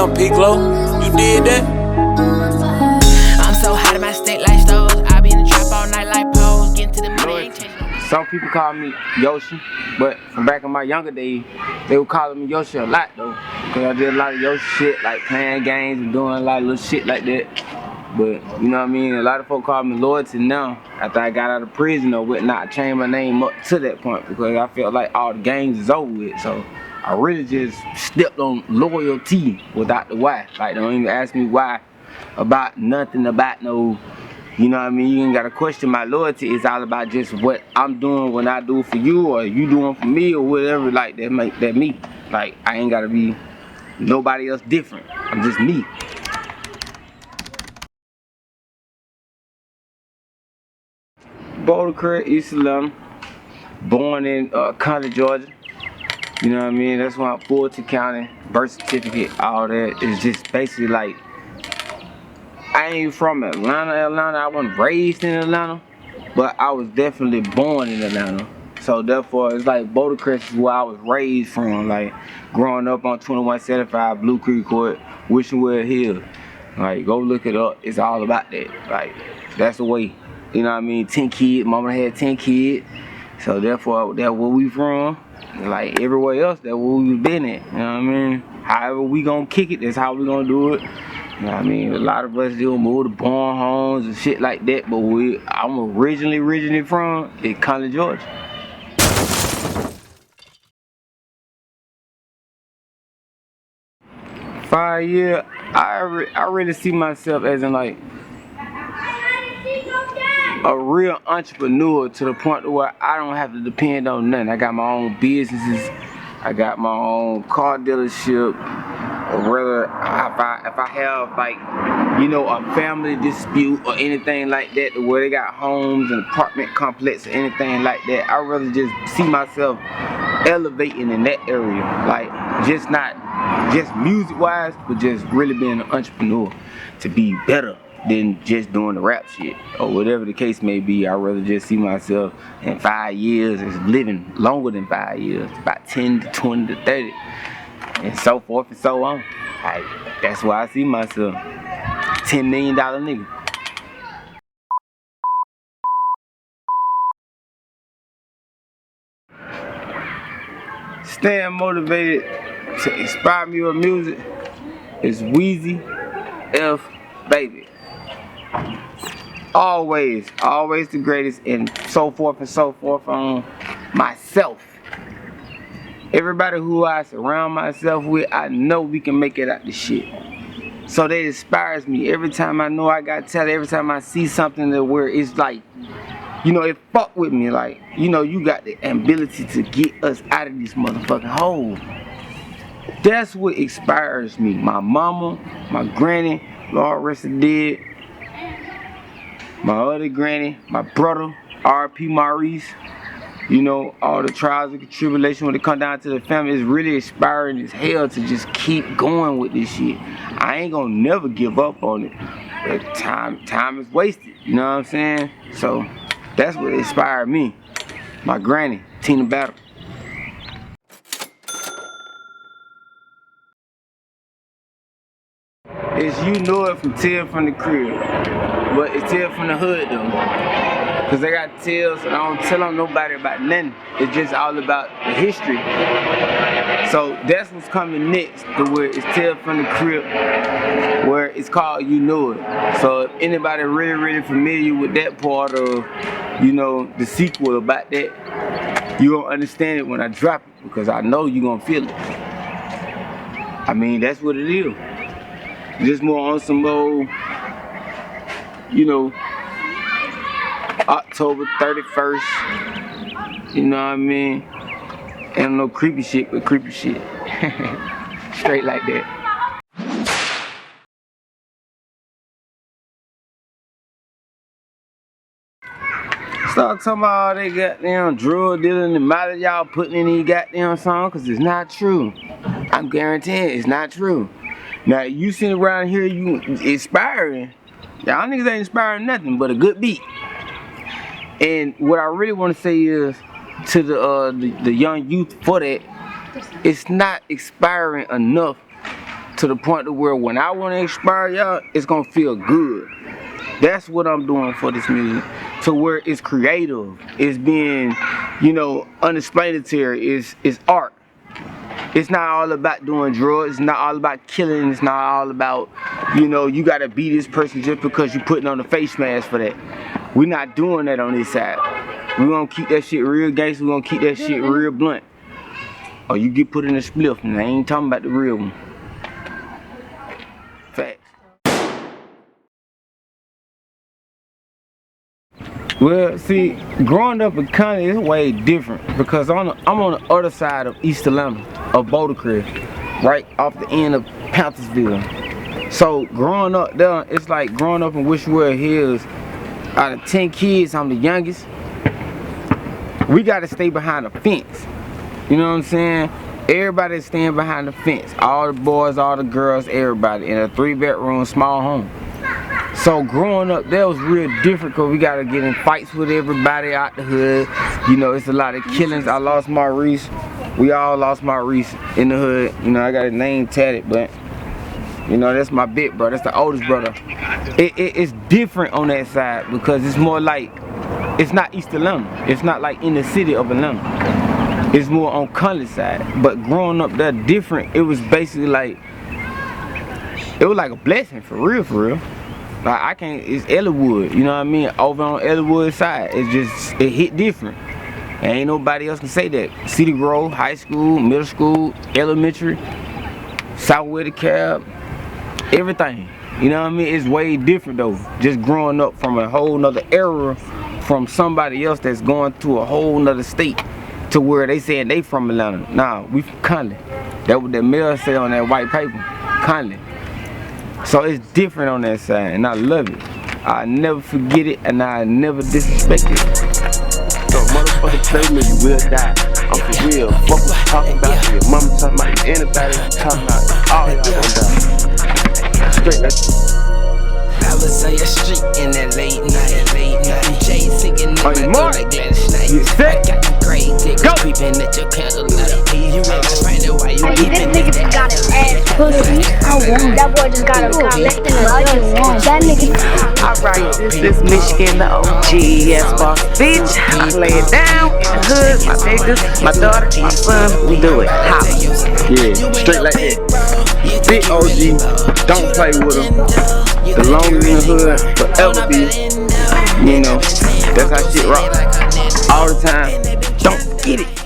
Damn, Piccolo, you did that? I'm so hot in my state like stoves. I be in the trap all night like poles. Getting to the money, ain't changing. Some people call me Yoshi, but from back in my younger days, they were calling me Yoshi a lot though. Cause I did a lot of Yoshi shit, like playing games and doing a lot of little shit like that. But, you know what I mean, a lot of folk call me Loyalty now. After I got out of prison or whatnot, I changed my name up to that point because I felt like all the games is over with. So I really just stepped on loyalty without the why. Like, don't even ask me why about nothing about no, you know what I mean? You ain't gotta question my loyalty. It's all about just what I'm doing when I do for you or you doing for me or whatever like that make that me. Like, I ain't gotta be nobody else different. I'm just me. Boulder Creek, EastAtlanta, born in Conley, Georgia. You know what I mean? That's why I'm Fulton County, birth certificate, all that. It's just basically like, I ain't from Atlanta. I wasn't raised in Atlanta, but I was definitely born in Atlanta. So therefore, it's like Boulder Creek is where I was raised from. Like growing up on 2175 Blue Creek Court, Wishing Well Hill. Like go look it up. It's all about that. Like that's the way. You know what I mean? 10 kids. Mama had 10 kids. So therefore, that's where we from. Like everywhere else, that's where we been at. You know what I mean? However we gonna kick it, that's how we gonna do it. You know what I mean? A lot of us do move to barn homes and shit like that, but I'm originally from Conley, Georgia. Five years, I really see myself as in like a real entrepreneur to the point where I don't have to depend on nothing. I got my own businesses, I got my own car dealership, or whether if I have like, you know, a family dispute or anything like that, where they got homes and apartment complex or anything like that, I'd rather just see myself elevating in that area. Like just not just music wise, but just really being an entrepreneur to be better than just doing the rap shit or whatever the case may be. I'd rather just see myself in 5 years as living longer than 5 years, about 10 to 20 to 30 and so forth and so on. Like, that's why I see myself. $10 million nigga. Staying motivated to inspire me with music is Weezy F Baby. Always the greatest and so forth on myself. Everybody who I surround myself with, I know we can make it out this shit. So that inspires me every time I know I got talent, every time I see something that where it's like, you know, it fuck with me. Like, you know, you got the ability to get us out of this motherfucking hole. That's what inspires me. My mama, my granny, Lord rest her dead. My other granny, my brother, R.P. Maurice. You know, all the trials and tribulations when it come down to the family is really inspiring as hell to just keep going with this shit. I ain't gonna never give up on it. But time is wasted, you know what I'm saying? So that's what inspired me. My granny, Tina Battle. It's you know it from Tell from the Crib. But it's Tell from the Hood though. Cause I got tales and I don't tell on nobody about nothing. It's just all about the history. So that's what's coming next, to where it's Tell from the Crib, where it's called You Know It. So if anybody really familiar with that part of, you know, the sequel about that, you gonna understand it when I drop it, because I know you gonna feel it. I mean, that's what it is. Just more on some old, you know, October 31st, you know what I mean? And no creepy shit, but creepy shit. Straight like that. Start talking about all that goddamn drug dealing and mileage y'all putting in these goddamn songs, cause it's not true. I'm guaranteeing it's not true. Now you sitting around here, you inspiring. Y'all niggas ain't inspiring nothing but a good beat. And what I really want to say is to the young youth for that, it's not inspiring enough to the point to where when I want to inspire y'all, it's gonna feel good. That's what I'm doing for this music, to where it's creative, it's being, you know, unexplanatory, it's art. It's not all about doing drugs, it's not all about killing, it's not all about, you know, you gotta be this person just because you're putting on a face mask for that. We're not doing that on this side. We're gonna keep that shit real gangster, we're gonna keep that shit real blunt. Or you get put in a spliff, and I ain't talking about the real one. Facts. Well, see, growing up in Connie is way different because I'm on the other side of EastAtlanta, of Boulder Crest, right off the end of Panthersville. So growing up there, it's like growing up in Wishwell Hills. Out of 10 kids, I'm the youngest. We gotta stay behind the fence. You know what I'm saying? Everybody's staying behind the fence. All the boys, all the girls, everybody in a 3-bedroom small home. So growing up there was real different because we gotta get in fights with everybody out the hood. You know, it's a lot of killings. I lost Maurice. We all lost Maurice in the hood. You know, I got his name tatted, but you know, that's my big brother. That's the oldest brother. It's different on that side because it's more like, it's not EastAtlanta. It's not like in the city of Atlanta. It's more on Conley side. But growing up there different, it was basically like, it was like a blessing for real. Like I can't, it's Ellerwood, you know what I mean? Over on Ellerwood side, it's just, it hit different. And ain't nobody else can say that. City Grove, high school, middle school, elementary, Southwest DeKalb, everything. You know what I mean? It's way different though. Just growing up from a whole nother era from somebody else that's going to a whole nother state to where they saying they from Atlanta. Nah, we from Conley. That what that mail say on that white paper, Conley. So it's different on that side, and I love it. I never forget it, and I never disrespect it. So motherfucker play me, you will die. I'm for real. Fuck what you talking about. Your mama talking about you. Anybody talking about all y'all gonna die. Straight like I was on your street in that late night. Jay singing in my door like Gladys Knight. I got the great niggas peeping at your candlelight. You make me find out why you This nigga just got his ass pussy. That boy just got less than a dozen. That nigga. Alright, this is Michigan, the OG, yes, boss bitch. I lay it down in the hood, my niggas, my daughter, my son, we do it. Holla. Yeah, straight like that. Big OG, don't play with them. The longest in the hood, forever be. You know, that's how shit rock. All the time, don't get it.